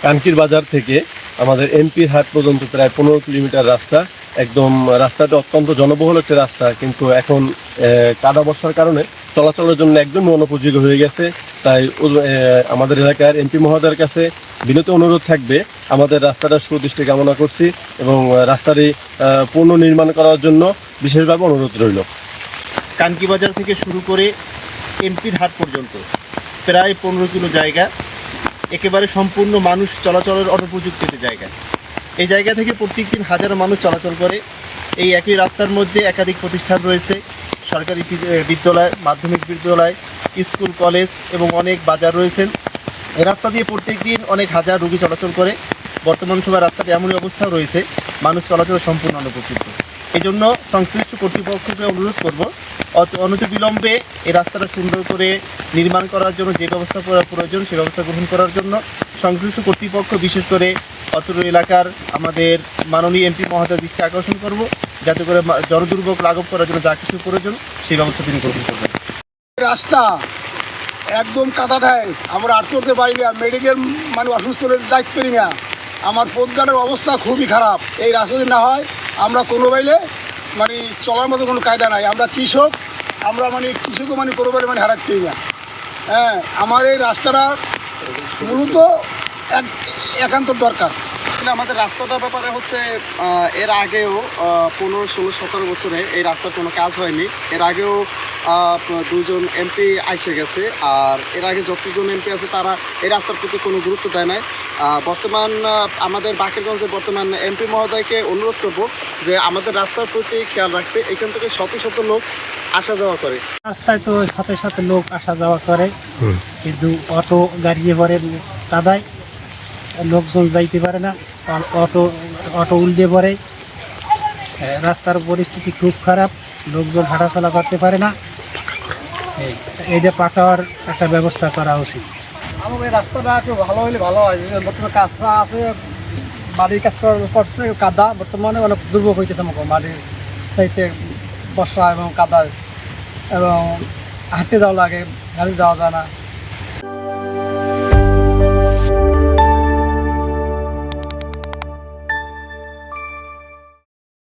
কানকির বাজার থেকে আমাদের এমপির হাট পর্যন্ত প্রায় 15 কিলোমিটার রাস্তা। একদম রাস্তাটা অত্যন্ত জনবহুল একটা রাস্তা, কিন্তু এখন কাদা বর্ষার কারণে চলাচলের জন্য একদম অনুপযোগী হয়ে গেছে। তাই আমাদের এলাকার এমপি মহোদয়ের কাছে বিনীত অনুরোধ থাকবে, আমাদের রাস্তাটা সুদৃষ্টি কামনা করছি এবং রাস্তাটি পুনর্নির্মাণ করার জন্য বিশেষভাবে অনুরোধ রইল। কানকি বাজার থেকে শুরু করে এমপির হাট পর্যন্ত প্রায় 15 কিলো জায়গা একেবারে সম্পূর্ণ মানুষ চলাচলের অনুপযুক্ত জায়গা। এই জায়গা থেকে প্রত্যেকদিন হাজারো মানুষ চলাচল করে। এই একই রাস্তার মধ্যে একাধিক প্রতিষ্ঠান রয়েছে, সরকারি বিদ্যালয়, মাধ্যমিক বিদ্যালয়, স্কুল, কলেজ এবং অনেক বাজার রয়েছেন। এই রাস্তা দিয়ে প্রত্যেকদিন অনেক হাজার রোগী চলাচল করে। বর্তমান সময় রাস্তাটি এমনই অবস্থাও রয়েছে, মানুষ চলাচলের সম্পূর্ণ অনুপযুক্ত। এই জন্য সংশ্লিষ্ট কর্তৃপক্ষকে অনুরোধ করব, অনতিবিলম্বে এই রাস্তাটা সুন্দর করে নির্মাণ করার জন্য যে ব্যবস্থা করা প্রয়োজন সেই ব্যবস্থা গ্রহণ করার জন্য সংশ্লিষ্ট কর্তৃপক্ষ, বিশেষ করে অত্র এলাকার আমাদের মাননীয় এমপি মহোদয় দৃষ্টি আকর্ষণ করব, যাতে করে জনদুর্ভোগ লাঘব করার জন্য যা কিছু প্রয়োজন সেই ব্যবস্থা তিনি গ্রহণ করবেন। রাস্তা একদম কাদা দেয়, আমরা আট করতে পারি না, মেডিকেল মানে অসুস্থ হলে যাইতে পারি না। আমার পথঘাটের অবস্থা খুবই খারাপ। এই রাস্তা যদি না হয় আমরা কোনো বাইলে মানে চলার মতো কোনো কায়দা নাই। আমরা কৃষক, আমরা মানে কৃষকও মানে কোনো বাইলে মানে হারাতেই না। হ্যাঁ, আমার এই রাস্তাটা মূলত একান্ত দরকার। আমাদের রাস্তাটার ব্যাপারে হচ্ছে এর আগেও 15, 16, 17 বছরে এই রাস্তার কোনো কাজ হয়নি। এর আগেও 2জন এমপি আইসে গেছে, আর এর আগে যতজন এমপি আছে তারা এই রাস্তার প্রতি কোনো গুরুত্ব দেয় নাই। বর্তমান আমাদের বাকেরগঞ্জের বর্তমান এমপি মহোদয়কে অনুরোধ করব যে আমাদের রাস্তার প্রতি খেয়াল রাখতে। এখান থেকে শত শত লোক আসা যাওয়া করে। রাস্তায় তো সাথে সাথে লোক আসা যাওয়া করে, কিন্তু অটো গাড়িয়ে পরে কাদায় লোকজন যাইতে পারে না, অটো উল্টে পড়ে। রাস্তার পরিস্থিতি খুব খারাপ, লোকজন হাঁটাচলা করতে পারে না। এইটা পাকার একটা ব্যবস্থা করা উচিত। আমাদের এই রাস্তাটা একটু ভালো হলে ভালো হয়। বর্তমানে কাঁচা আছে, বাড়ির কাজ করছে, কাদা বর্তমানে অনেক দুর্ভোগ হইতেছে আমাকে বাড়ির চাইতে, বর্ষা এবং কাদা, এবং হাঁটতে যাওয়া লাগে, গাড়ি যাওয়া যায় না।